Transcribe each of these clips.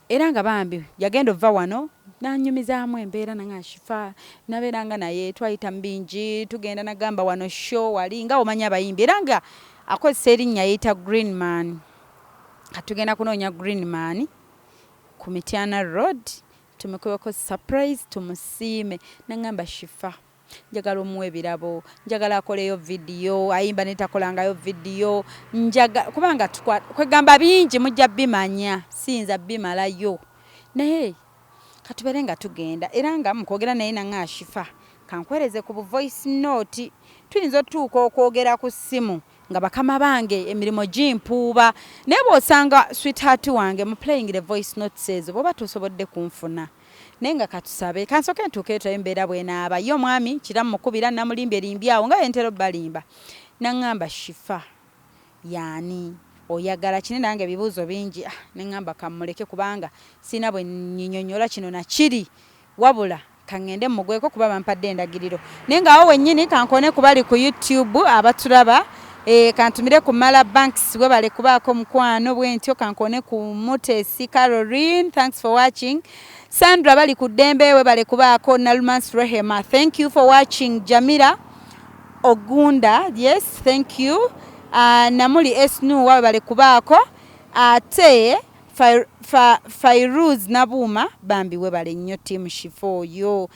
era nga bambi yagenda ova wano nanyumizaamu embeera nanga Shifa nabeeranga naye twayita mbingi tugenda nagamba wano show wali nga omanya abayimbi era nga akozesa erinnya yayita Green Man. Katugenda kunoonya Green Man ku Mityana Road tumukubeko surprise tumusiime nangamba Shifa njagala omuwe ebirabo njagala akoleyo video ayimba netakolangayo video kubanga kwegamba bingi mujja bimanya siyinza bimalayo naye katubere nga tugenda era nga mukwogera naye nanga Shifa kankwereze ku voice note tuyinza otuuka okwogera ku ssimu nga bakama bange emirimu gimpuuba naye bw'osanga sweetheart wange mu playing the voice notes ezo bw'oba tosobodde kunfuna naye nga katusabe kansoke ntuuke embeera bw'enaaba ye omwami kiramu mukubira namulimba erimbi awo nga yentera balimba nangamba Shifa yaani oyagala kine nange ebibuuzo bingi nengamba kamuleke kubanga sina bwe nyinyonyola kino nakiri wabula kangende mugweko kuba bampadde endagiriro naye nga awo wennyini kankone kubali ku YouTube abatulaba kantumire ku Mala Banks we bale kubaako mukwano bwentyo kankone ku Mutesi Caroline thanks for watching. Sandra bali ku Dembe we bale kubaako Nalmans Rehema thank you for watching. Jamila Ogunda yes thank you. Namuli Esnu we bale kubaako ate Fairuz Nabuma bambi we bale nnyo team Shifo yo.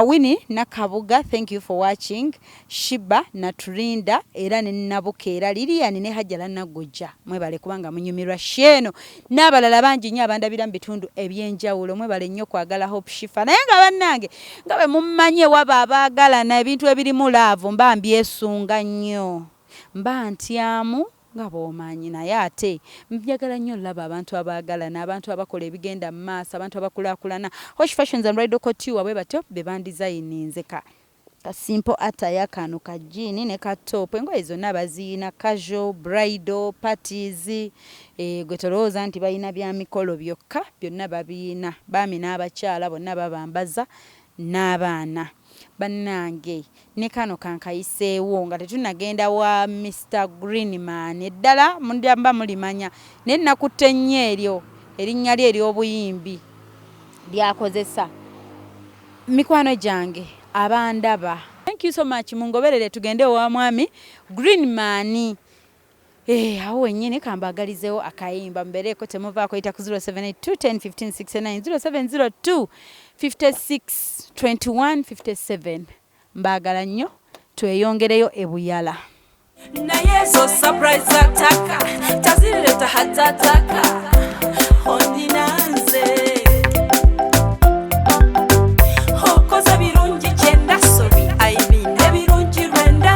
Winnie Nakabuga thank you for watching. Shiba Naturinda era ne Nabukeera Lilian ne Hajjala Nagojja mwe bale kubanga munyumirwa sheno n'abalala bangi nnyo abandabira mu bitundu ebyenjawulo mwe bale nnyo kwagala Hope Shifa naye nga bannange nga bwe mummanye waba abaagalana ebintu ebirimu laavu mba mbyesunga nnyo mba ntyamu nga bwomanyi naye ate njagala nnyo laba abantu abaagalana abantu abakola ebigenda mu maaso abantu abakulaakulana Hosh Fashions and Bridal Couture bwe batyo be bandizayininze ka simple attire kano ka jean ne ka top engoye zonna baziina casual bridal parties gwe tolowooza nti balina bya mikolo byokka byonna babiina baami n'abakyala bonna babambaza n'abaana bannange ne kano kankayiseewo nga tetunagenda wa Mr. Greenman eddala mundamba mulimanya ne nakutte nnyo eryo erinnya lye ery'obuyimbi lyakozesa mikwano gyange abandaba thank you so much mungoberere tugende wa Omwaami Greenman awo wennyini kambagalizeewo akayimba mbereeko temuvaako yita ku 072101569 0702562157 mbagala nnyo tweyongereyo ebuyala naye zo surprise ataka tazireta hatataka ondinanze hokoza birungi kyenda sobi aibinde birungi rwenda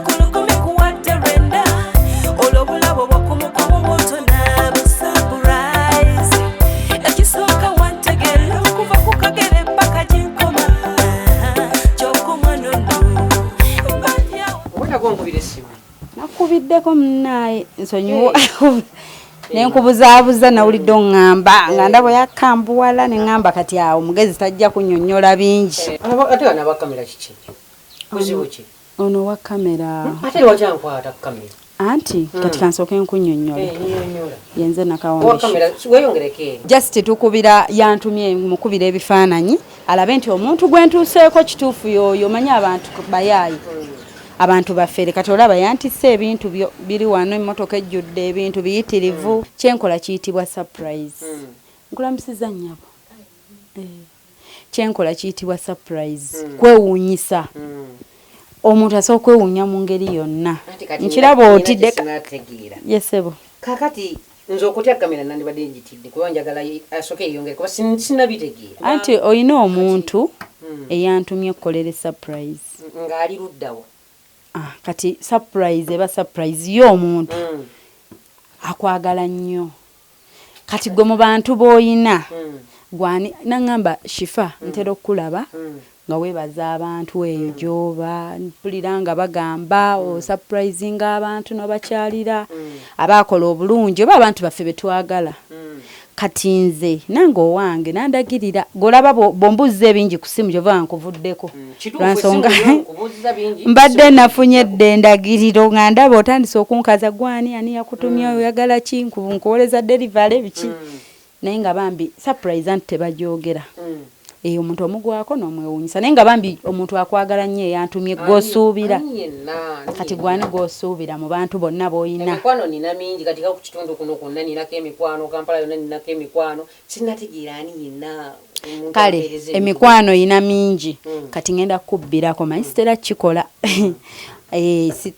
kulukumi kuwadde rwenda olobulabo bwakumukomo bwotona busurprise ekisooka wantegera kuva ku kagere paka jinkoma kyokumwanono nakubiddeko munnaye nsonyiwa nenkubuzaabuza nawulidde oŋŋamba nga ndabo yakambuwala neŋŋamba kati awo omugezi tajja kunnyonnyola bingi ate wana bakamera kiki kuzibu ki ono wa kamera ate wajankwata kukamera anti kati kansooke nkunnyonnyola yenze nakawakamera weyongereke just tukubira yantumye mukubira ebifaananyi alabe nti omuntu gwe ntuuseeko kituufu yoyo omanye abantu bayaayi abantu baffere kati olaba yantisse ebintu biri wano emmotoka ejjudde ebintu biyitirivu kyenkola kiyitibwa surprise nkulamusiza nnyabo kyenkola kiyitibwa surprise kwewuunyisa omuntu asobola okwewuunya mu ngeri yonna nkiraba otidde yesebo kakati nze okutya kamera nandibadde njitidde kuba njagala asooke yeyongere kuba sinabitegeera anti olina omuntu eyantumye okukolera surprise ng'ali luddawo kati surprise eba surprise y'omuntu akwagala nnyo kati gwe mu bantu b'oyina gwani nangamba Shifa ntera okulaba nga webaza abantu eyo gyoba mpulira nga bagamba surprisinga abantu n'obakyalira abakola obulungi oba abantu baffe betwagala kati nze nange owange nandagirira golaba bombuza ebingi ku simu gyova nkuvuddeko lwansonga mbadde nafunye endagiriro nga ndaba otandise okunkaza gwani ani yakutumya oyagala ki nkuwoleza delivery biki naye nga bambi surprise anti tebajogera omuntu omugwako n'omwewuunyisa naye nga bambi omuntu akwagala nnyo eyantumye gw'osuubira kati gwani gw'osuubira mu bantu bonna b'oyina emikwano nina mingi kati ku kitundu kuno kwonna ninako emikwano Kampala yonna ninako emikwano sinnategeera ani yenna kale emikwano yina mingi kati ngenda kukubbirako manyi sitera kikola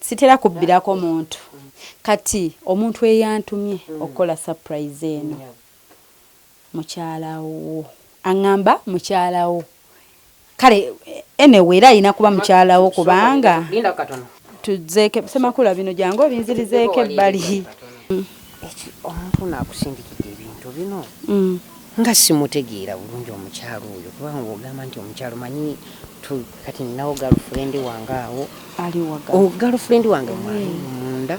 sitera kubbirako muntu kati omuntu eyantumye okukola surprise eno mukyalawo aŋŋamba mukyalawo kale anyway era alina kuba mukyalawo kubanga tuzeeke semakula bino jangu obinzirizeeko ebbali omuntu naakusindikidde ebintu bino nga simutegeera bulungi omukyalo oyo kubanga ogamba nti omukyalo manyi kati ninawo girlfriend wange awo girlfriend wange munda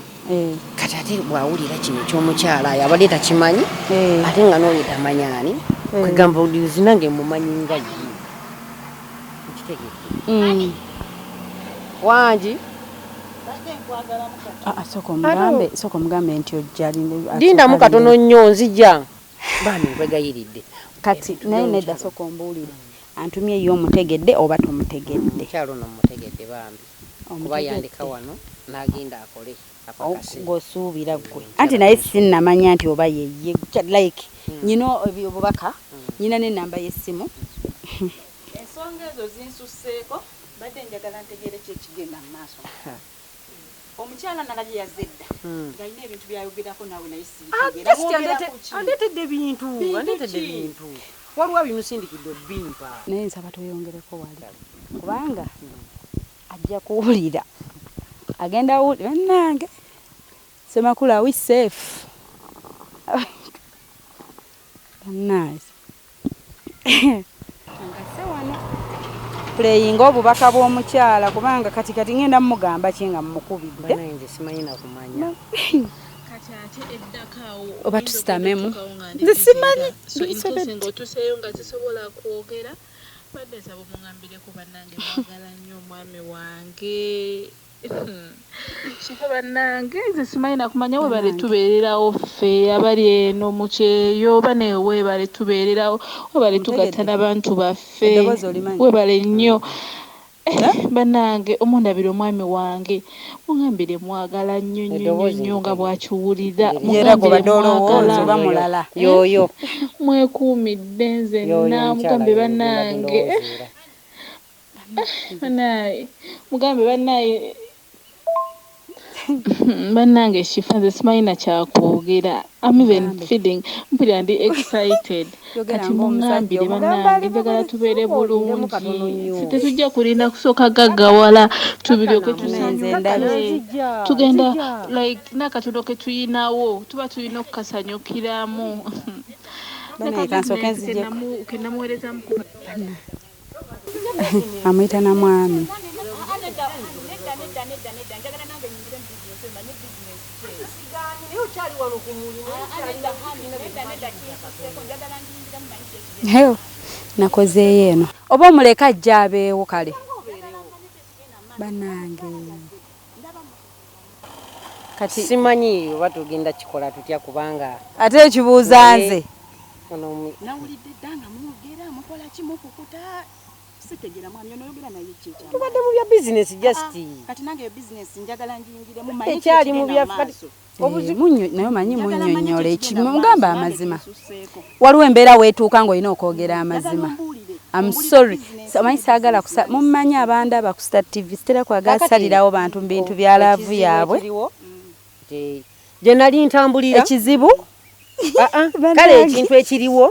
kati ate bwawulira kino ekyomukyala ayo abadde takimanyi ate nga n'oyo tamanyani kwegamba odiuzi nange mumanyi nga ye nkitegeera wangi soko mugambe nti ojja lindamu katono nnyo nzija baani nkwegayiridde kati naye nedda soko mbuulire antumye ye omutegedde oba tomutegedde mukyalo nomutegedde bambi kuba yandika wano n'agenda akole ng'osuubira ggwe anti naye sinnamanya nti oba yeye like nyina obubaka nyina n'ennamba y'essimu ensonga ezo zinsusseeko badde njagala ntegeere kyekigenda mu maaso omukyala nala gye yazedda ng'alina ebintu byayogerako naawe naye andetedde bintu waliwo bimusindikidde obimpa naye nsaba toyongereko wali kubanga ajja kuwulira agenda wulira bannange semakula wi safe bannange ngase wano playinga obubaka bw'omukyala kubanga kati ngenda mumugamba ki nga mumukubidde nze simanyi nakumanya oba tusitamemu nze simanyi otuseeyo nga zisobola kwogera badde nsaba omungambireko bannange mwagala nnyo omwami wange kifa bannange nze simanyi nakumanya webale tubeererawo ffe abali eno mu kyeyo oba newe webale tubeererawo webale tugatta n'abantu baffe webale nnyo bannange omundabire omwami wange mungambire mwagala nnyo nnyo nga bwakiwulira mulala yoyo mwekuumidde nzenna mugambe bannange bannange mugambe bannange bannange kifa nze simanyi na kyakwogera I'm even feeling mpulira ndi excited kati mungambire bannange njagala tubeere bulungi tetujja kulinda kusooka gaggawala tubiryoke tugenda like n'akatono ke tuyinawo tuba tulina okukasanyukiramu kenamuwerezamu amuyita na mwami nakozeeyo eno oba omuleka ajja abeewo kale bannange kati simanyi oba tugenda kikola tutya kubanga ate ekibuuza nze nawulidde ddanga mwogera mukola ki mukukuta sitegera mwami onoyogera naye kyekya tubadde mu bya bizinesi just kati nange bizinesi njagala njingiremu manyi ekyali mu bya munyo naye manyi munnyonnyola ekimugamba amazima waliwo embeera weetuuka ng'olina okwogera amazima I'm sorry manyi saagala mumanyi abandaba ku Star TV sitera kwagala salirawo bantu mu bintu bya laavu yaabwe gye nali ntambulira ekizibu kale ekintu ekiriwo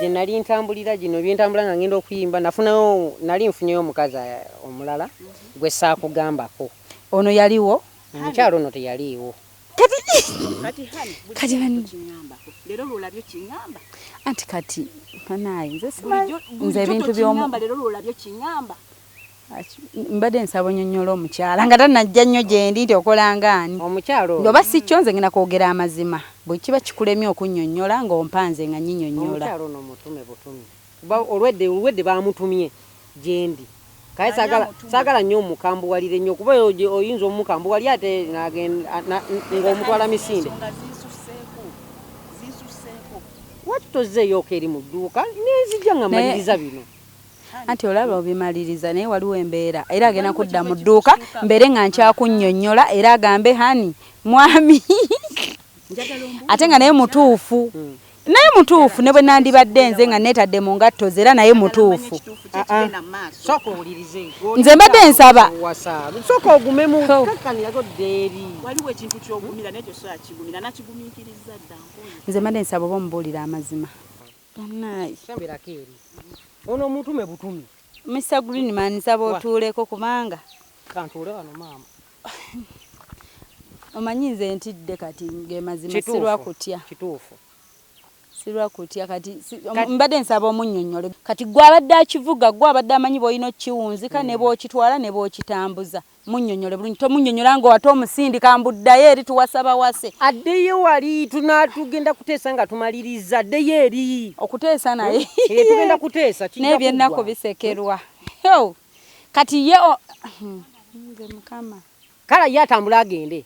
gye nali ntambulira gino byentambula nga ngenda okuyimba nali nfunyeyo omukazi omulala gwe saakugambako ono yaliwo omukyalo ono teyaliiwo kati lero lwolabyo kiŋŋamba anti kati banaye nze simanyi nze ebintu by'omu lero lwolabyo kiŋŋamba mbadde nsaba onnyonnyola omukyala nga tannajja nnyo gye ndi nti okolanga ani omukyalo oba si kyo nze ngenda kwogera amazima bwe kiba kikulemye okunnyonnyola ng'ompanze nga nnyinyonnyola omukyalo ono mutume butume olwedde baamutumye gye ndi kale saagala nnyo omukambuwalire nnyo kuba oyinza omukambuwali ate ng'omutwala misinde tozzeeyo eri mu dduuka nenzijja nga maliriza bino anti olaba obimaliriza naye waliwo embeera era agenda kudda mu dduuka mbere nga nkyakunnyonnyola era agambe hani mwami ate nga naye mutuufu naye mutuufu ne bwe nandibadde nze nga neetadde mu ngatto ze era naye mutuufu soka owulirize nze mbadde nsaba soka ogume mu kakkanirago ddeeri waliwo ekintu ky'ogumira naye kyosobola kigumira nakigumiikiriza dda nze mbadde nsaba oba omubuulira amazima sembirako eri ono omutume butumi Mr. Greenman nsaba otuuleko kubanga kantuule wano maama omanyi nze ntidde kati ng'emazima sirwa kutya kituufu sirwa kutya kati mbadde nsaba omunnyonnyole kati gwabadde akivuga gwabadde amanyi bw'olina okiwunzika ne bw'okitwala ne bw'okitambuza munnyonnyole bulungi tomunnyonnyola ng'owate omusindika mbuddayo eri tuwasaba wase addeyo wali tugenda kuteesa nga tumaliriza addeyo eri okuteesa naye tugenda kuteesa naye byennaku bisekerwa kati ye nze mukama kala ye atambula agende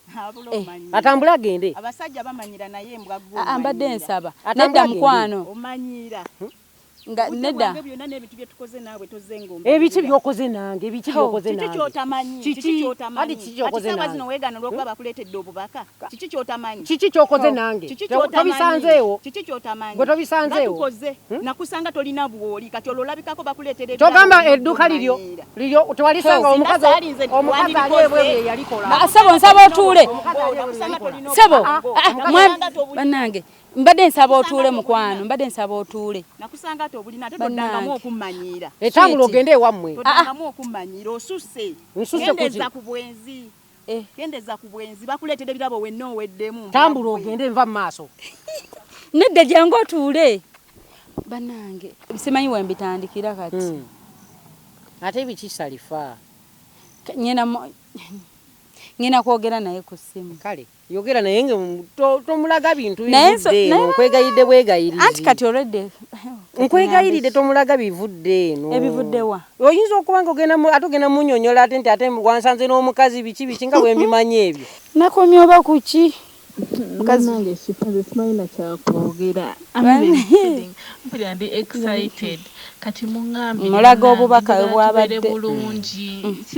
atambula agende abasajja bamanyira naye mbwaggu mbadde nsaba nedda mukwano omanyira nga nedda byonna n'ebintu bye tukoze naawe tozenga ebiki byokoze nange ebiki byokoze nange kiki kyotamanyi kiki kyotamanyi kiki kyokoze nange ati zino weegana olw'okuba bakuleetedde obubaka kiki kyotamanyi kiki kyokoze nange tobisanzeewo kiki kyotamanyi gwe tobisanzeewo tukoze nakusanga tolina bwoli kati olwo olabikako bakuleetedde togamba edduuka liryo tewalisanga omukazi ali ebwe yalikola nsaba otuule sebo bannange mbadde nsaba otuule mukwano mbadde nsaba otuule nakusanga ate obulina ate toddangamu okummanyira etambula ogende ewammwe toddangamu okummanyira osusse kendeza ku bwenzi kendeza ku bwenzi bakuleetera ebirabo wenna oweddemu tambula ogende nva mu maaso nedda jangu otuule bannange simanyi we mbitandikira kati ate bikisalifa ngena kwogera naye ku ssimu kale yogera naye nge tomulaga bintu bivudde nkwegayiride bwegayirizi anti kati already nkwegayiride tomulaga bivudde eno ebivuddewa oyinza okuba nga ogenda munnyonnyola ate wansanze n'omukazi biki nga bwe mbimanyi ebyo nakomye oba kuki mukazi nange simanyi kyakwogera ndi excited kati muŋŋambye mulaga obubaka bwabadde bulungi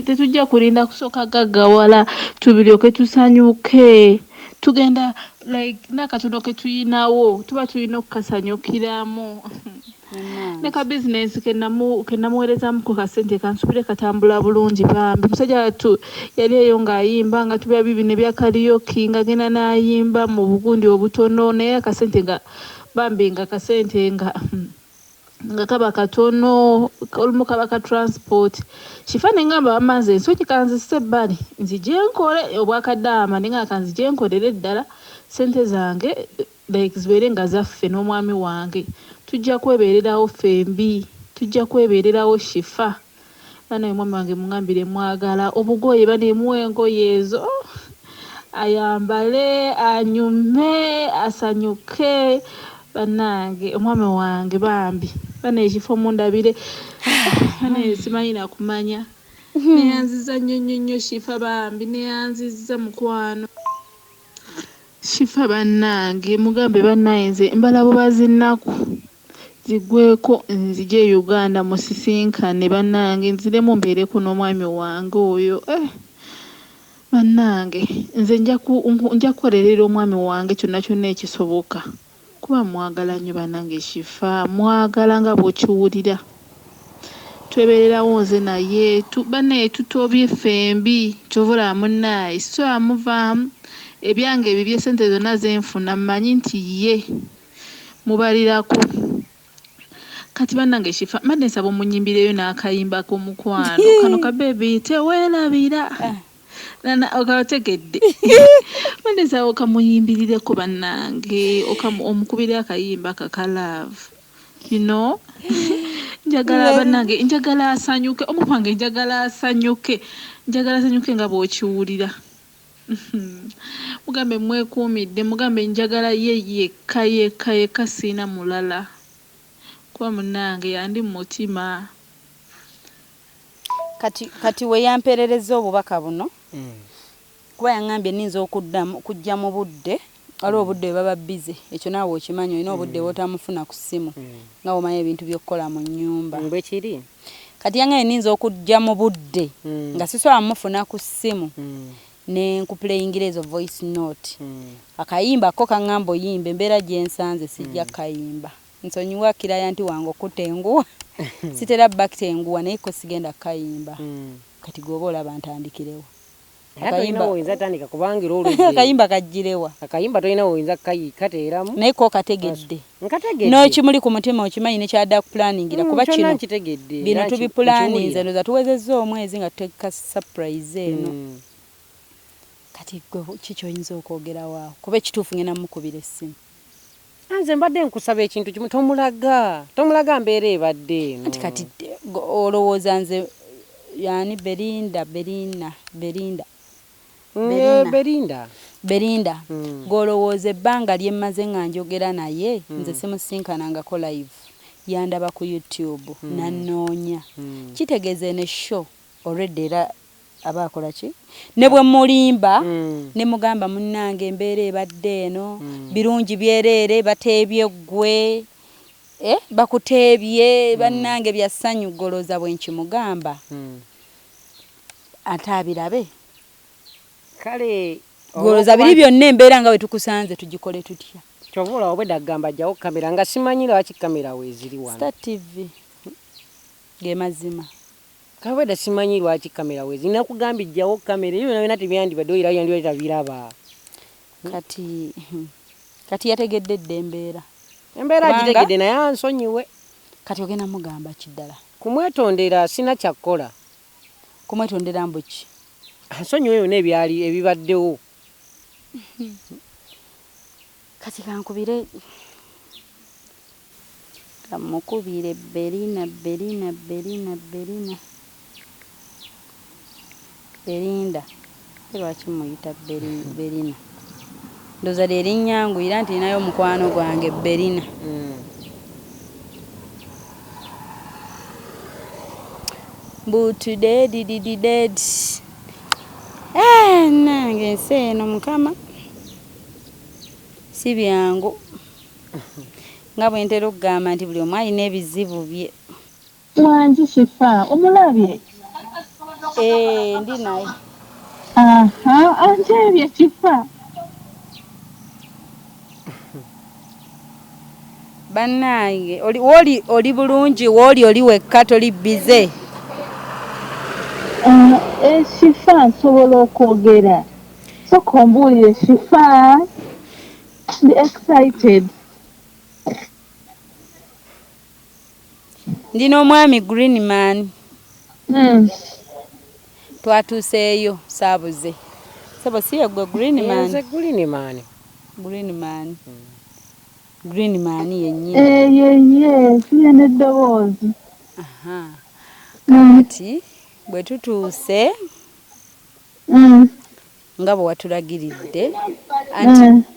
tetujja kulinda kusooka gaggawala tubiryoke tusanyuke tugenda like n'akatono ke tuyinawo tuba tulina okukasanyukiramu ne ka bizinesi ke namuweerezamu ku kasente kansubire katambula bulungi bambi musajja watu yali eyo ng'ayimba nga tubya bibino ebya karaoke ng'agenda n'ayimba mu bugundi obutono naye akasente nga bambi nga kasente nga kaba katono olumu kaba ka transport kifane ngamba bamaze ensonyi kanzise ebbali nzije nkole obwakadaama nenga kanzije nkolere ddala sente zange like zibeere nga zaffe n'omwami wange tujja kwebeererawo fembi tujja kwebeererawo shifa bana omwami wange mungambire mwagala obugoye banemuwa engoye ezo ayambale anyume asanyuke bannange omwami wange bambi bana ekifo mundabire bana simanyi nakumanya neyanziza nnyo shifa bambi neyanziza mukwano shifa bannange mugambe bannaye nze mbala bubazinnaku zigweko nzije Uganda musisinkane bannange nziremu mbeereko n'omwami wange oyo bannange nze nja kukolerera omwami wange kyonna kyonna ekisoboka kuba mwagala nnyo bannange shifa mwagala nga bw'okiwulira twebeererawo nze naye bannaye tutobye fembi kyovula munnaye so amuvaamu ebyange ebyo byesente zonna zenfuna mmanyi nti ye mubalirako kati bannange shifa mbadde nsaba omunyimbireyo n'akayimba k'omukwano kano kabebi teweerabira okategedde mbadde nsaba okamuyimbirireko bannange omukubire akayimba kakalaavu njagala bannange njagala asanyuke omu wange njagala asanyuke nga bw'okiwulira mugambe mwekuumidde mugambe njagala ye yekka siina mulala kuba munnange yandi mu mutima kati we yamperereza obubaka buno kuba yaŋŋambye ninza okujja mu budde waliwo obudde baba busy ekyo naawe okimanyi olina obudde bwotamufuna ku ssimu nga omanya ebintu byokkola mu nnyumba bwe kiri kati yange ninza okujja mu budde nga sisobola mufuna ku ssimu ne nkuplayingira ezo voice note akayimba ko kaŋŋamba oyimba embeera gye nsanze sijja kayimba nsonyiwa kiraya nti wange okutenguwa sitera bakitenguwa naye ko sigenda kayimba kati gwoba olaba ntandikirewo akayimba kajjirewa akayimba tolina woyinza kateeramu naye ko kategedde n'ekimuli ku mutima okimanyi nekyadda kupulaningira kuba kino bino tubipulaninze ndoza tuwezezza omwezi nga tuteeka surprise eno kati gwe kikyoyinza okwogerawo kuba ekituufu ngenda mukubira essimu nze mbadde nkusaba ekintu kimu tomulaga mbeera ebadde eno kati olowooza nze yani Berindah ng'olowooza ebbanga lye mmaze nga njogera naye nze simusinkanangako live yandaba ku YouTube nannoonya kitegeeza eno show already era aba akola ki ne bwe mulimba ne mugamba munnange embeera ebadde eno birungi byereere bateebye ggwe bakuteebye bannange byassanyu golooza bwe nkimugamba ate abirabe kale golooza biri byonna embeera nga bwe tukusanze tugikole tutya kyobola obwedda kugamba jjawo kamera nga simanyi lwaki kamera weeziri wano Star TV ge mazima kabwedda simanyi lwaki kamera weeziri nakugambye jjawo kamera ebyo byonna tebyandibadde oyira yandibaleta biraba kati yategedde dde embeera agitegedde naye ansonyiwe kati ogenda mugamba kiddala kumwetondera sina kyakkola kumwetondera mbuki ansonyiwe yonna ebyali ebibaddewo kati kankubire kamukubire Berindah lwaki muyita Berindah ndoza lyerinnyanguira nti nayo omukwano gwange Berindah mbutu dead nange ensi eno mukama si byangu nga bwe ntera okugamba nti buli omu alina ebizibu bye Mwanji Shifa omulabye ndi naye ate ebyo Shifa bannange oli bulungi wooli wekka toli bize Shifa nsobola okwogera soka ombuulire Shifa ndi excited ndina omwami green man twatuuseeyo saabuze sabo siye gwe green man yennyini yeye siye n'eddoboozi kati bwe tutuuse nga bwe watulagiridde anti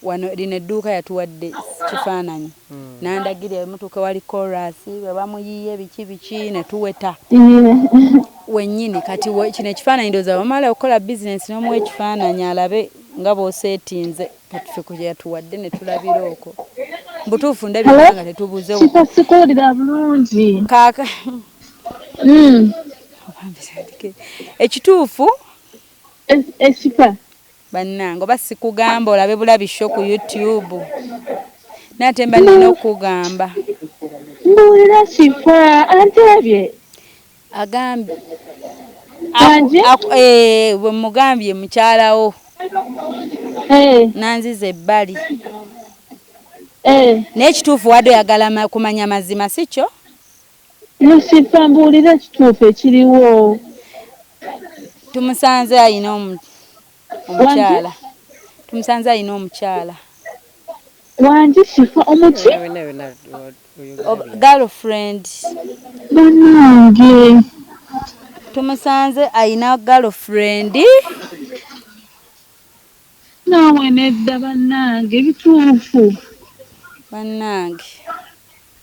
wano lino edduuka yatuwadde kifaananyi nandagira emutuuka wali korasi bwe bamuyiye biki ne tuweta wennyini kati kino ekifaananyi ndowooza bamala okukola bizinesi n'omuwa ekifaananyi alabe nga bw'oseetinze kati ffe kwe yatuwadde ne tulabira okwo butuufu ndabira nga tetubuze sikuwulira bulungi kaaka ekituufu Shifa bannange oba sikugamba olabe bulabisho ku YouTube nate mba nina okugamba mbuulira Shifa antebye agambye bwe mugambye mukyalawo nanziza ebbali naye ekituufu wadde oyagala kumanya mazima si kyo Shifa mbuulira ekituufu ekiriwo tumusanze ayina omukyala wanji Shifa omuki girlfriend bannange tumusanze ayina girlfriend naawe nedda bannange bituufu bannange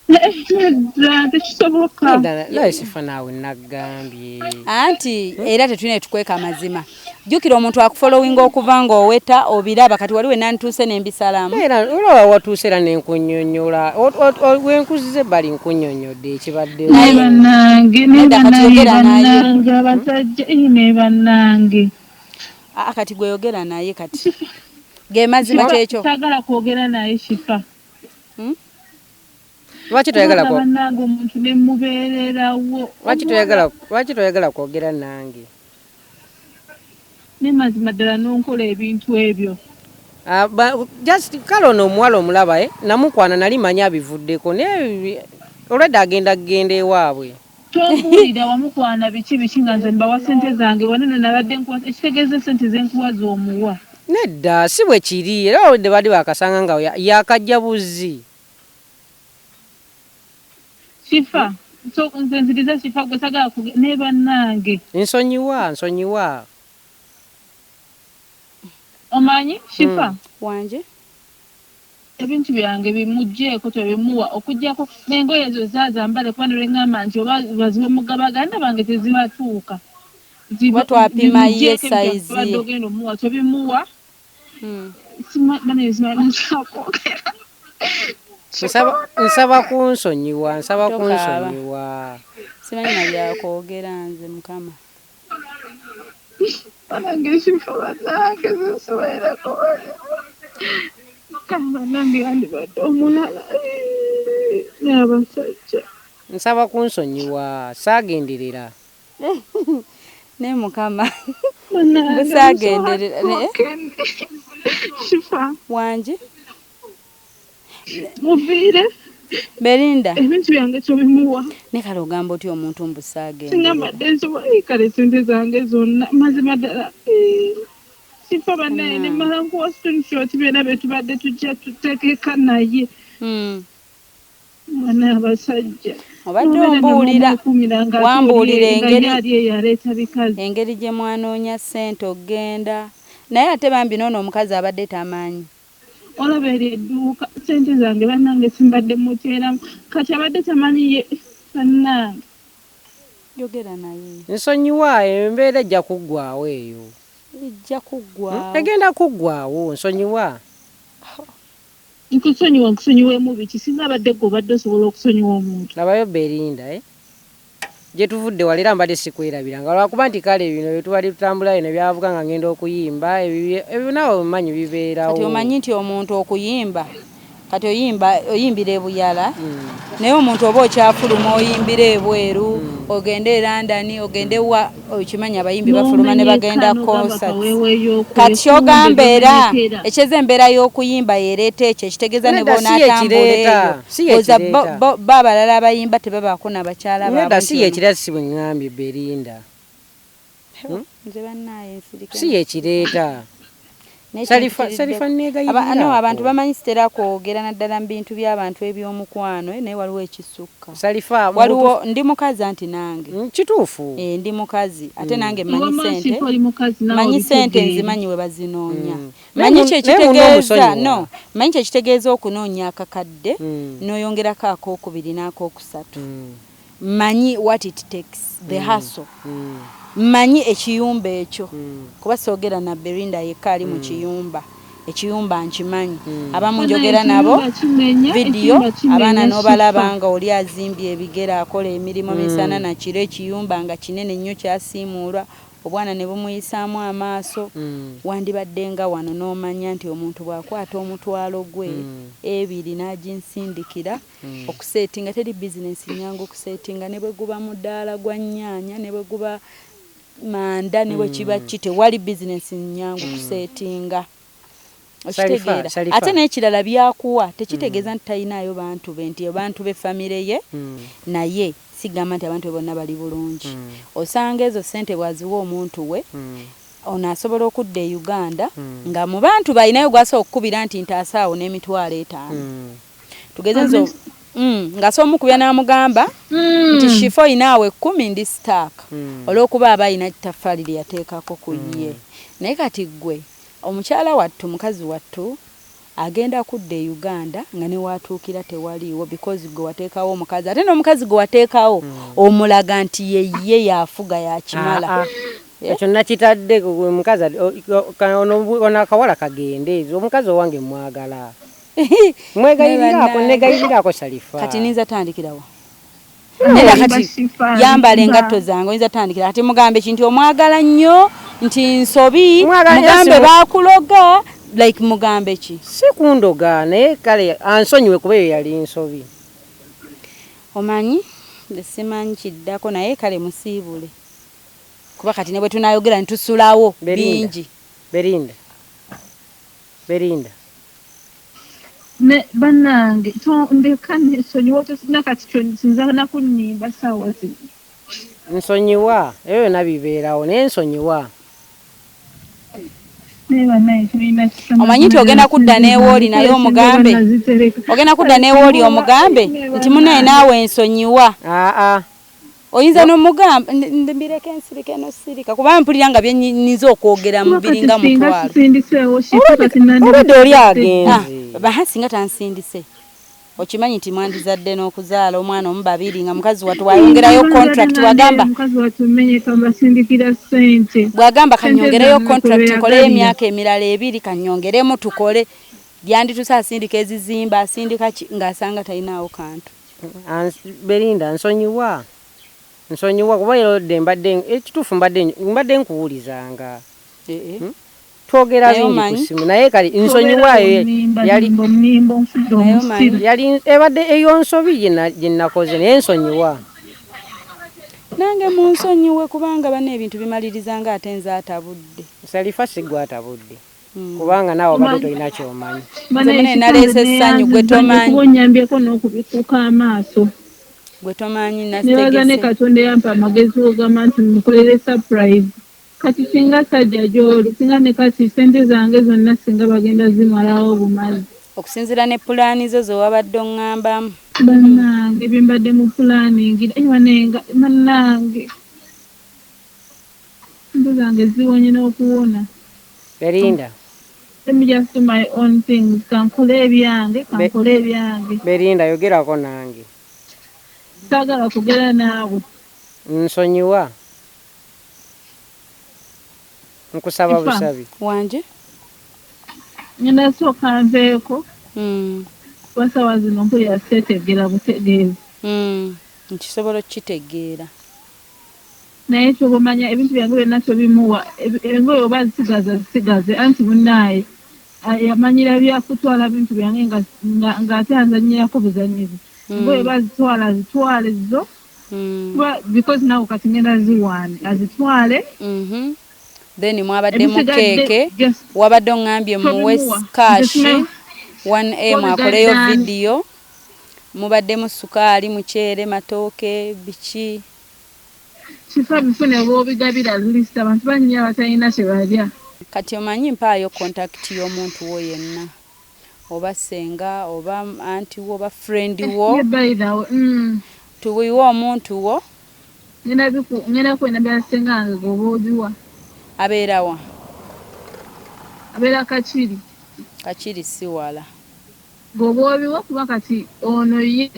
nedda tekisoboka naye Shifa naawe nagambye anti era tetulina tukweka amazima jukira omuntu akufollowing okuva nga oweta obiraba kati waliwe nantuuse nembisalamu era olaba watuuse era nenkunyonyola wenkuzize bali nkunyonyodde ekibadde bannange abasajja ne bannange kati gweyogera naye kati ge mazima kyekyo sagala kwogera naye Shifa lwaki toyagala bannange omuntu nemubeererawo lwaki toyagala kwogera nange ne mazima ddala nonkola ebintu ebyo just kale ono omuwala omulaba namukwana nali manya abivuddeko naye olwedda agenda kugenda ewaabwe tobuulira wamukwana biki nga nze mbawa ssente zange wanene nabadde ekitegeeza ssente zenkuwaza omuwa nedda si bwe kiri era olwedde badde bakasanga nga yakajja buzzi Shifa nze nziriza Shifa gwe sagala ne bannange nsonyiwa omanyi Shifa wanje ebintu byange bimugjeeko tebimuwa okugjako n'engoye ezo zazambale kuba nolwengamba nti oba baziba mugabaganda bange tezibatuuka watwapima ye saizi badde ogenda omuwa tebimuwa nsaba kunsonyiwa simanyi nabyakwogera nze mukama banange Shifa banange zesobolerako banange yandibadde omulala n'abasajja nsaba kunsonyiwa saagenderera ne mukama busaagenderera Shifa wanje muviire Berindah ebintu byange tobimuwa ne kale ogamba oti omuntu mbusaagenderera singa mbadde nsobola kale sente zange zonna mazima ddala Shifa bannaye ne mmala nkuwa screenshot byonna bye tubadde tujja tuteekeka naye bana abasajja obadde ombuulira wambuulira engeri gye mwanoonya ssente ogenda naye ate bambi noono omukazi abadde tamanyi olaba eri edduuka ssente zange bannange simbadde muteeramu kati abadde tamanyiye bannange yogera naye nsonyiwa embeera ejja kuggwaawo eyo ejja kuggwaawo egenda kuggwaawo nsonyiwa nkusonyiweemu biki singa abadde gwe obadde osobola okusonyiwa omuntu labayo Berindah gye tuvudde walera mbadde sikwerabiranga lwakuba nti kale bino bye tubadde tutambula bino byavuga nga ngenda okuyimba ebyo nawe omanyi bibeerawo kati omanyi nti omuntu okuyimba kati oyimbira ebuyala naye omuntu oba okyafuluma oyimbira ebweru ogende e London ogende wa okimanyi abayimbi bafuluma ne bagenda concert kati kyogamba era ekyeza embeera y'okuyimba yereeta ekyo ekitegeeza ne bonaatambula eyo baabalala abayimba tebabaako nabakyala baabwe si yekireeta si bwe ŋŋambye Berindah nze bannaaye nsirika si yekireeta abantu bamanyi sitera kwogera naddala mu bintu by'abantu eby'omukwano naye waliwo ekisukka waliwo ndi mukazi anti nange kituufu ndi mukazi ate nange manyi sente nzimanyi we bazinoonya manyi kyekitegeeza okunoonya akakadde n'oyongerako akokubiri n'akokusatu manyi what it takes the hustle manyi ekiyumba ekyo kuba soogera na Berindah yekka ali mu ekiyumba nkimanyi abamu njogera nabo vidiyo abaana n'obalaba nga oli azimbye ebigere akola emirimu misana nakiro ekiyumba nga kinene nnyo kyasiimuulwa obwana ne bumuyisaamu amaaso wandibadde nga wano n'omanya nti omuntu bw'akwata omutwalo gwe ebiri n'aginsindikira okuseetinga teri bizinesi nyangu okuseetinga ne bwe guba mudaala gwa nnyaanya ne bwe guba manda ne bwe kiba kite wali bizinesi nyangu kuseetinga okitegeera ate n'ekirala byakuwa tekitegeeza nti talinayo bantu be nti abantu b'effamire ye naye sigamba nti abantu bonna bali bulungi osanga ezo ssente bwaziwa omuntu we ono asobola okudda e Uganda nga mu bantu balinayo gwasobola okukubira nti ntaasaawo n'emitwalo 5 tugeze nzo ng'asobola omukubya n'amugamba nti Shifa inaawe 10 ndi sitaaka olw'okuba aba alina ttaffaali lye yateekako ku ye naye kati ggwe omukyala wattu mukazi wattu agenda kudda e Uganda nga ne watuukira tewaliiwo because gwe wateekawo omukazi ate n'omukazi gwe wateekawo omulaga nti ye yafuga yakimala ekyo nakitadde omukazi ono akawala kagende omukazi owange mwagala mwegayiriraako negayiriraako Sharifa kati ninza tandikirawo kati yambala engatto zange oyinza tandikira kati mugambe kinti omwagala nnyo nti nsobi mugambe bakuloga like mugambe ki si kundoga naye kale ansonyiwe kuba eyo yali nsobi omanyi simanyi kiddako naye kale musiibule kuba kati ne bwe tunayogera ntusulawo bingi Berindah ne banange ndeka nsonyiwa tosina kati kyonsinza nakunnimba sawa zino nsonyiwa eyo nabibeerawo naye nsonyiwa omanyi nti ogenda kudda n'ewooli naye omugambe ogenda kudda n'ewooli omugambe nti munaye naawe nsonyiwa oyinza n'omugamba mbireke ensirike nosirika kuba mpulira nga byenyiza okwogera mu biringa mutwalo obadde oli agenze singa tansindise okimanyi nti mwandizadde n'okuzaala omwana omu babiri nga mukazi wattu wayongerayo contract wagamba bwagamba kanyongereyo contract nkoleyo emyaka emirala 2 kanyongeremu tukole byanditusa asindika ezizimba asindika ng'asanga talinaawo kantu Berindah nsonyiwa kuba yolodde ekituufu mbadde nkuwulizanga twogera bingi ku simu naye kali nsonyiwa yali ebadde eyo nsobi gye nakoze naye nsonyiwa nange munsonyiwe kubanga bano ebintu bimalirizanga ate nze atabudde Sharifa sigwa atabudde kubanga naawe obadde tolina kyomanyi nze naleese essanyu gwe tomanyi onyambyeko n'okubikuka amaaso gwe tomanyi nebaga ne Katonda yampa amagezi ogamba nti mukolere surprise kati singa sajja gy'oli singa ne kati sente zange zonna singa bagenda zimalawo bumazi okusinziira ne pulaani zo zewabadde oŋŋambamu bannange byembadde mu pulaaningira bannange sente zange ziwonye n'okuwona Berindah let me just do my own things kankole ebyange Berindah yogerako nange saagala kugera naawe nsonyiwa nkusaba busabi wanje ngenda sooka nveeko wasawa zino mpulira seetegeera butegeezi nkisobola okukitegeera naye kyobamanya ebintu byange byonna tobimuwa engoye oba zisigaze anti munnaaye yamanyira byakutwala bintu byange ng'ate anzanyirako buzanyizi engoye oba zitwale zo because nawe kati ngenda ziwaane azitwale then mwabadde mu keeke wabadde oŋŋambye muwe kashi 1M akoleyo vidiyo mubadde mu sukaali muceere matooke biki kifa bifune bw'obigabira lisita abantu bangi abatalina kye balya kati omanyi mpaayo kontakiti y'omuntu wo yenna oba senga oba anti wo oba frendi wo tuwiwa omuntu wo ngenda kwena byasengange goba obiwa abeerawa abeera Kakiri si wala goba obiwa kuba kati ono ye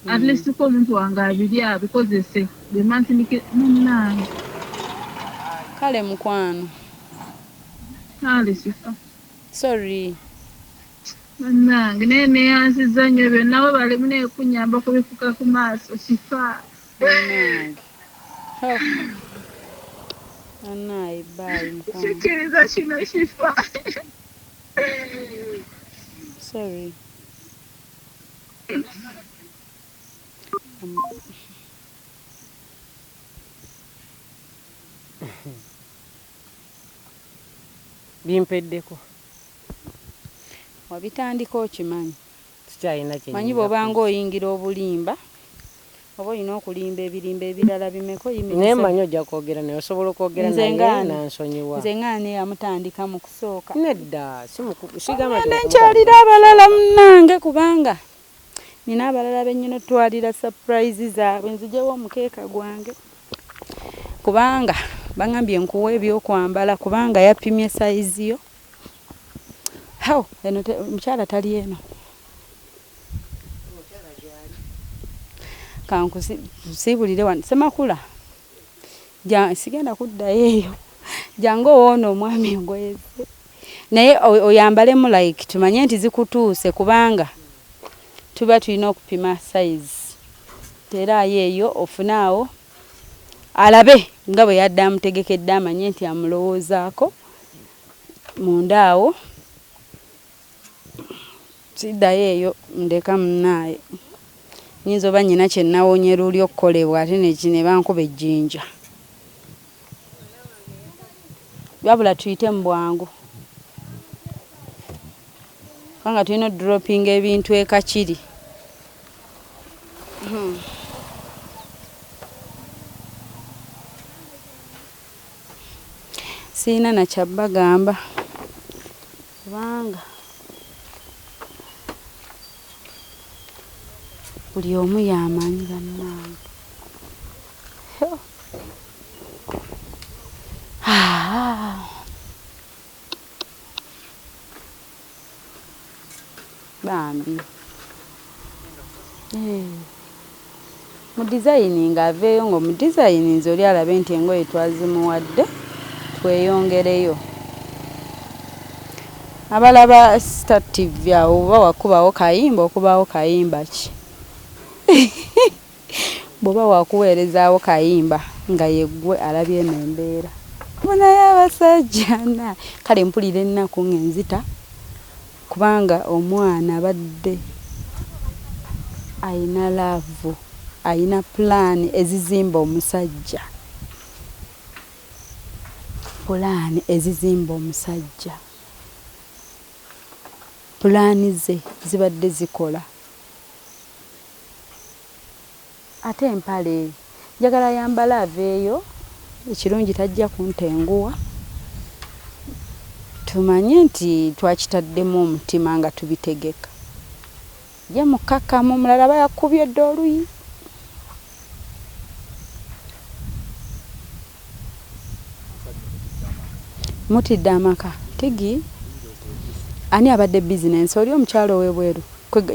at least ko omuntu wange abiri abikozese bemantindike munnange kale mukwano kale sifa sorry munnange naye neyansiza nnyo byonna we bali muneekunyamba kubifuka ku maaso sifa munnange anayi bye mukwano sikiriza kino sifa sorry bimpeddeko wabitandika okimanyi sikyalina manyi bw'obanga oyingira obulimba oba olina okulimba ebirimba ebirala bimeko naye manyi ojja kwogera naye osobola okwogera naye nansonyiwa nze ngaani yamutandika mu kusooka nedda nkyalira abalala munnange kubanga nina abalala bennyina otwalira surprise zaabwe nzijewo omukeeka gwange kubanga baŋambye nkuwa ebyokwambala kubanga yapimye sayizi yo eno mukyala tali eno kankusibulire wano semakula sigenda kuddayo eyo jangu ono omwami engoye ze naye oyambalemu like tumanye nti zikutuuse kubanga tuba tulina okupima size tera yeeyo ofunaawo alabe nga bwe yadde amutegekedde amanye nti amulowoozaako mundaawo siddayo eyo ndeka munaaye nyinza oba nyina kye nawonye luli okukolebwa ate ne bankuba ejjinja wabula tuyite mu bwangu kubanga tulina dropping ebintu ekakiri siina nakyabagamba kubanga buli omu yamanyi bannange bambi mu designing aveeyo nga mu designing oli alabe nti engoye twazimuwadde tweyongereyo abalaba stative awo oba wakubawo kayimba okubaawo kayimba ki bw'oba wakuweerezaawo kayimba nga yeggwe alabye eno embeera bonayo abasajja kale mpulira ennaku ng'enzita kubanga omwana abadde ayina laavu ayina pulaani ezizimba omusajja pulaani ezizimba omusajja pulaani ze zibadde zikola ate empale njagala yambala aveeyo ekirungi tajja kuntenguwa tumanye nti twakitaddemu omutima nga tubitegeka ye mukakamu omulala bayakubye dde oluyi mutidde amaka tigi ani abadde bizinensi oli omukyalo w'ebweru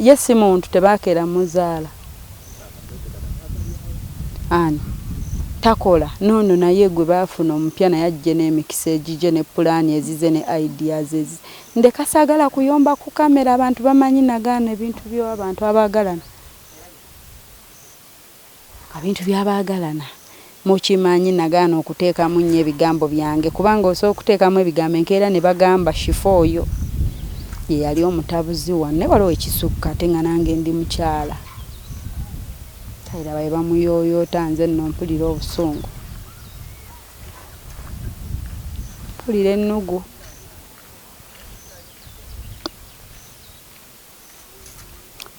ye si muntu tebakeera muzaala ani takola nono naye gwe baafuna omupya naye ajje n'emikisa egije ne pulaani ezize ne ideas ezi ndeka saagala kuyomba ku kamera abantu bamanyi nagaana ebintu by'abantu abaagalana ebintu by'abaagalana mukimanyi nagaana okuteekamu nnyo ebigambo byange kubanga osobola okuteekamu ebigambo enkeera ne bagamba shifo oyo ye yali omutabuzi wanne waliwo ekisukka ate nga nange ndi mukyala tairaba bamuyooyoota nze nno mpulira obusungu mpulira ennugu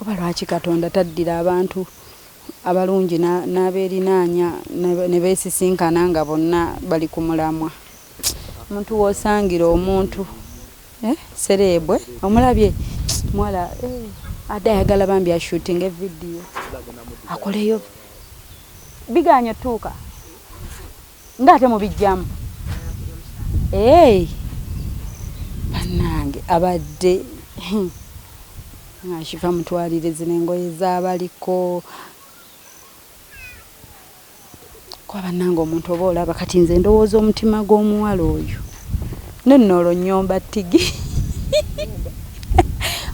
oba lwaki katonda taddira abantu abalungi n'abeerinaanya ne beesisinkana nga bonna bali ku mulamwa omuntu w'osangira omuntu sereebwe omulabye mwala adde ayagala bambi ashootinga evidiyo akoleyo biganya tuuka ng'ate mubijjamu bannange abadde ng'ashifa mutwalire zino engoye z'abaliko kwa bannange omuntu oba olaba kati nze ndowooza omutima gw'omuwala oyo nonno olonyomba tigi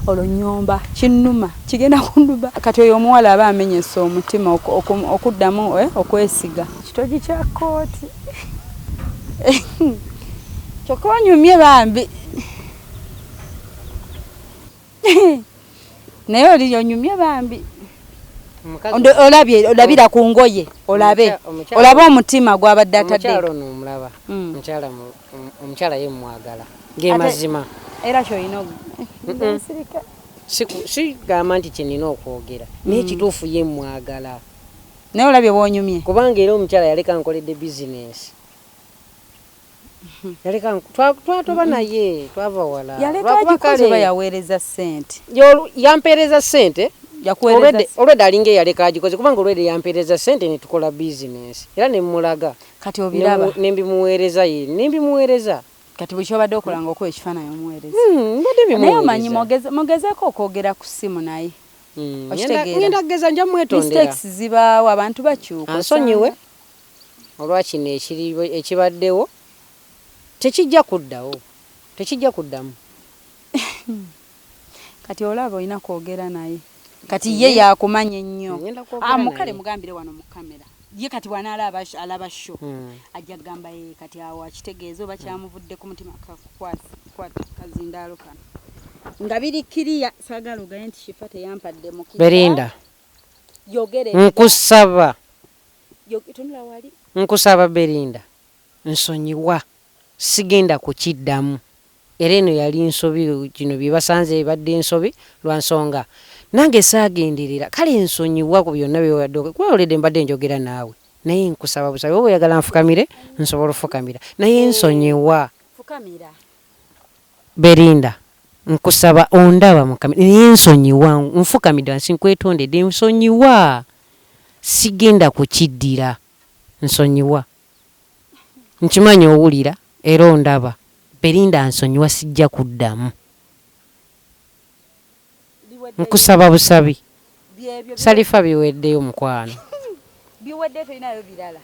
olonyomba kinnuma kigenda kunnuma kati oyo omuwala aba amenyesa omutima okuddamu okwesiga kitogi kya kooti kyokka onyumye bambi naye oli onyumye bambi olabira ku ngoye olabe omutima gwabadde atadde omukyala ye mwagala gemazima era kyoyina sigamba nti kyenina okwogera naye kituufu ye mwagala naye olabye bwonyumye kubanga era omukyala yaleka nkoledde bizinesi yaleka twatoba naye twava wala yaleka yaweereza ssente yampeereza ssente olwedde alinga eyaleka agikoze kubanga olwedde yampeereza ssente netukola bizinesi era nemulaga kati obiraba nembimuweereza ye nembimuweereza kati bwe kyobadde okola nga okuwa ekifaananyi omuweereza naye omanyi mugezeeko okwogera ku ssimu naye ngenda kugeza nja mwetondera mistakes zibaawo abantu bakyuka ansonyiwe olwakino ekibaddewo tekijja kuddamu kati olaba olina kwogera naye kati ye yakumanya ennyo mukale mugambire wano mu kamera ye kati wanaalaba alaba sho ajja kugamba ye kati awo akitegeeza oba kyamuvudde ku mutima kwata kazindaalo kano nga biri kiriya saagala ogaye nti Shifa teyampadde mu Berindah yogere tunula wali nkusaba Berindah nsonyiwa sigenda kukiddamu era eno yali nsobi kino bye basanze badde ensobi lwa nsonga nange saagenderera kale nsonyiwa ku byonna bye wadde kuba olede mbadde njogera naawe naye nkusaba busabe oba oyagala nfukamire nsobola ofukamira naye nsonyiwa fukamira Berindah nkusaba ondaba mu kamera naye nsonyiwa nfukamira nsinkwetondedde nsonyiwa sigenda kukiddira nsonyiwa nkimanyi owulira era ondaba Berindah nsonyiwa sijja kuddamu nkusaba busabi salifa biweddeyo mukwano biwedde tolinayo birala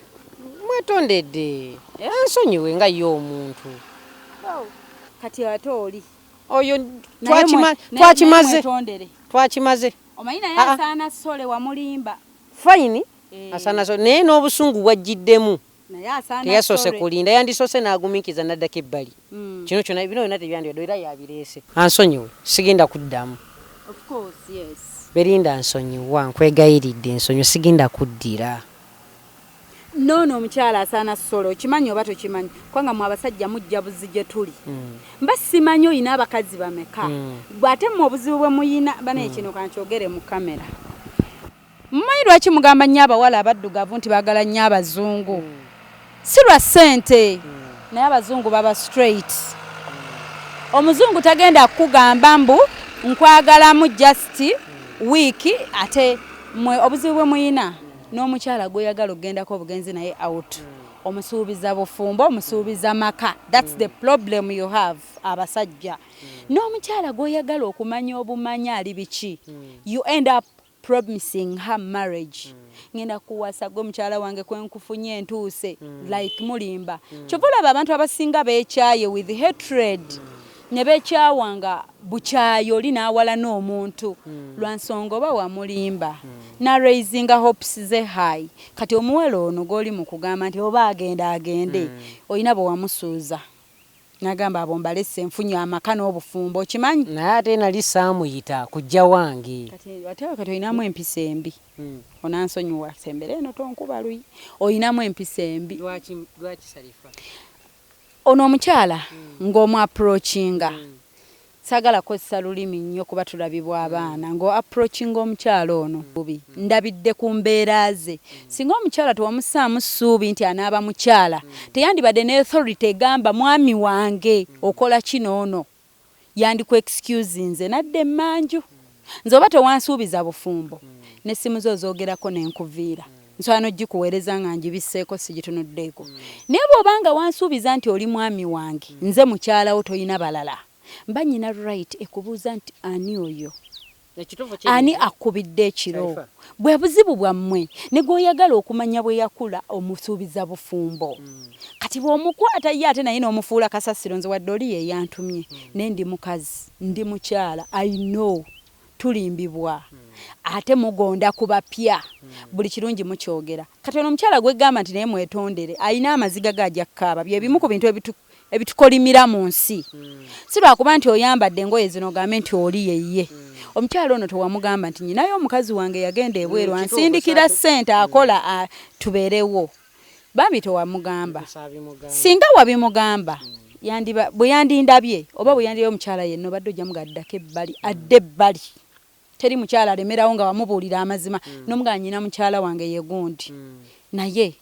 mwetondedde nsonyiwe nga ye omuntu kati ate oli oyo twakimaze omanyi naye asaana sole wamulimba fayini asaana sole naye n'obusungu bwajjiddemu teyasoose kulinda yandisoose n'agumiikiza naddako ebbali kino kyonna bino byonna tebyandibadde era yabireese ansonyiwe sigenda kuddamu Berindah nsonyiwa nkwegayiridde nsonyiwa sigenda kuddira noono omukyala asaana sole okimanyi oba tokimanyi kubanga mwe abasajja mujja buzi gye tuli mba simanyi oyina abakazi bameka bw'ate mu obuzibu bwe muyina banaye kino kankyogere mu kamera mumanyi lwaki mugamba nnyo abawala abaddugavu nti baagala nnyo abazungu si lwa ssente naye abazungu baba straight omuzungu tagenda kukugamba mbu nkwagalamu just wiiki ate mwe obuzibu bwe muyina n'omukyala gweyagala ogendako obugenzi naye out omusuubiza bufumbo omusuubiza maka that's the problem you have abasajja n'omukyala gweyagala okumanya obumanya ali biki you end up promising her marriage ngenda kuwasa gwe mukyala wange kwenkufunye entuuse like mulimba kyovulaba abantu abasinga beekyaye with hatred ne beekyawanga bukyayo oli n'awala n'omuntu lwa nsonga oba wamulimba na raisinga hopes ze high kati omuwala ono gw'oli mu kugamba nti oba agende olina bwe wamusuuza nagamba abo mbalese nfunye amaka n'obufumbo okimanyi naye ate nali saamuyita kujja wange kati olinamu empisa embi onansonyiwa sembere eno tonkuba luyi olinamu empisa embi lwaki Salifa ono omukyala ng'omu approachinga sagala kozesa lulimi nnyo kuba tulabibwa abaana ng'approachinga omukyala ono bubi ndabidde ku mbeera ze singa omukyala tewamusaamu ssuubi nti anaaba mukyala teyandibadde ne authority egamba mwami wange okola kino ono yandiku excuse nze nadde emmanju nze oba tewansuubiza bufumbo n'essimu zo zoogerako n'enkuviira nsobola n'ogikuweereza nga ngibiseeko sigitunuddeeko naye bw'obanga wansuubiza nti oli mwami wange nze mukyalawo toyina balala mba nyina right ekubuuza nti ani oyo ani akubidde ekiro bwe buzibu bwammwe ne gw'oyagala okumanya bwe yakula omusuubiza bufumbo kati bw'omukwata ye ate naye n'omufuula kasasiro nze wadde oli ye yantumye naye ndi mukazi ndi mukyala I know tulimbibwa ate mugonda kubapya buli kirungi mukyogera kati ono omukyala gwegamba nti naye mwetondere ayina amaziga gajja kkaaba bye bimu ku bintu ebitukolimira mu nsi si lwakuba nti oyambadde engoye zino ogambe nti oli yeye omukyala ono tewamugamba nti nyinayo omukazi wange yagenda ebweru ansindikira ssente akola tubeerewo bambi tewamugamba singa wabimugamba bwe yandindabye oba bwe yandibye omukyala yenno badde ojja mugaddako ebbali adde ebbali teri mukyala alemerawo nga wamubuulira amazima n'omugala nyina mukyala wange ye gundi naye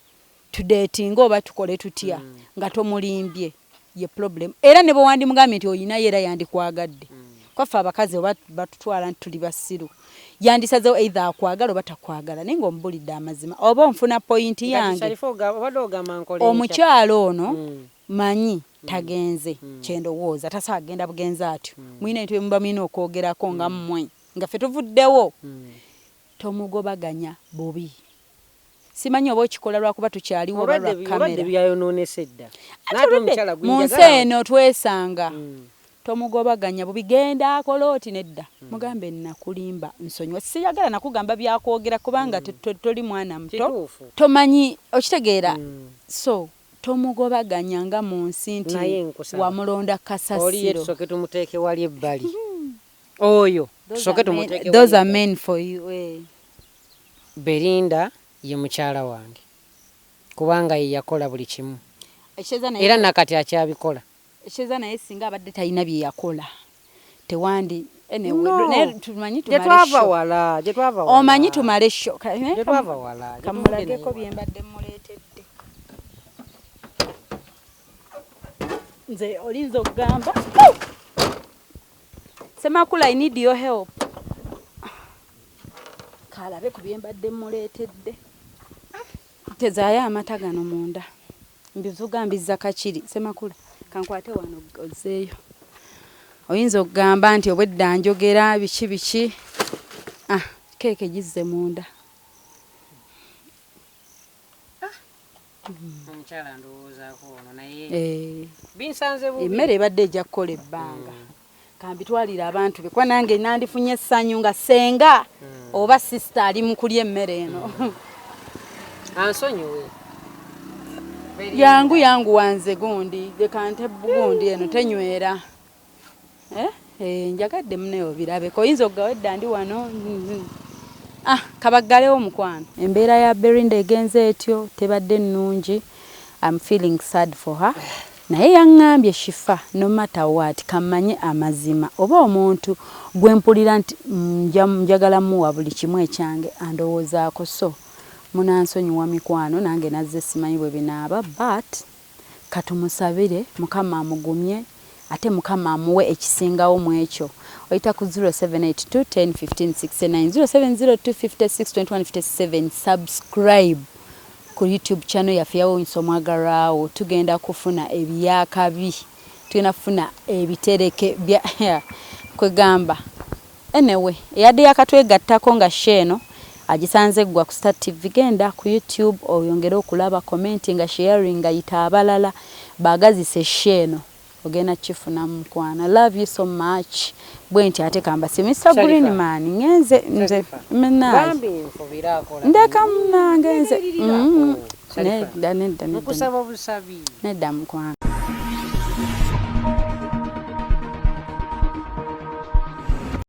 tudeetinga oba tukole tutya nga tomulimbye ye problem era ne bwe wandimugambye nti oyinayo era yandikwagadde kwaffe abakazi oba batutwala nti tuli basiru yandisazewo either akwagala oba takwagala naye ng'omubulidde amazima oba onfuna pointi yange omukyalo ono manyi tagenze kyendowooza tasaa agenda bugenze atyo mulina ebintu byemuba mulina okwogerako nga mmwe nga ffe tuvuddewo tomugobaganya bubi simanyi oba okikola lwakuba tukyaliwo oba lwa kamera byayonoonese dda mu nsi eno twesanga tomugobaganya bubigenda akola oti nedda mugambe nakulimba nsonyiwa siyagala nakugamba byakwogera kubanga toli mwana muto tomanyi okitegeera so tomugobaganya nga mu nsi nti wamulonda kasasiro oyo those are men for you. Berindah ye mukyala wange kubanga ye yakola buli kimu era nakati akyabikola. Esheza naye singa abadde talina bye yakola tewandi omanyi tumale sho kamulageko bye mbadde muleetedde nze olinza okugamba Semakula, I need your help. Kalabe ku bye mbadde muleetedde tezaayo amata gano munda mbivuga mbizza kakiri Semakula kankwate wano ozeeyo oyinza okugamba nti obwedda njogera biki keeke gizze munda omukyala ndowoozaako ono naye binsanze bubi emmere ebadde ejja kukola ebbanga kambitwalira abantu be kuba nange nandifunye essanyu nga senga oba sisita ali mu kulya emmere eno ansonyiwe yangu wanze gundi dekante gundi eno tenywera njagadde muneyo birabeko oyinza okugawedda ndi wano kabaggalewo omukwano embeera ya Berindah egenze etyo tebadde nnungi. I'm feeling sad for her naye yaŋŋambye shifa no matter what kamanye amazima oba omuntu gwempulira nti njagala muwa buli kimu ekyange andowoozaako so munansonyiwa mikwano nange nazze simanyi bwe binaaba but katumusabire Mukama amugumye ate Mukama amuwe ekisingawo mu ekyo oyita ku 0782 10 15 69 0702 56 21 57 subscribe ku YouTube channel yaffe yawonso mwagaraawo tugenda kufuna ebyakabi tugenda kufuna ebitereke bya kwegamba anyway yadde yakatwegattako nga sheno agisanze gwa ku Star TV genda ku YouTube oyongere okulaba commenting nga sharing nga yita abalala bagazise sheno ogenda kifuna mukwana. Love you so much bwenti ate kamba Mr. Green Man ngenze nze mena ndeka mna ngenze nedda mukusaba busabi nedda mukwana.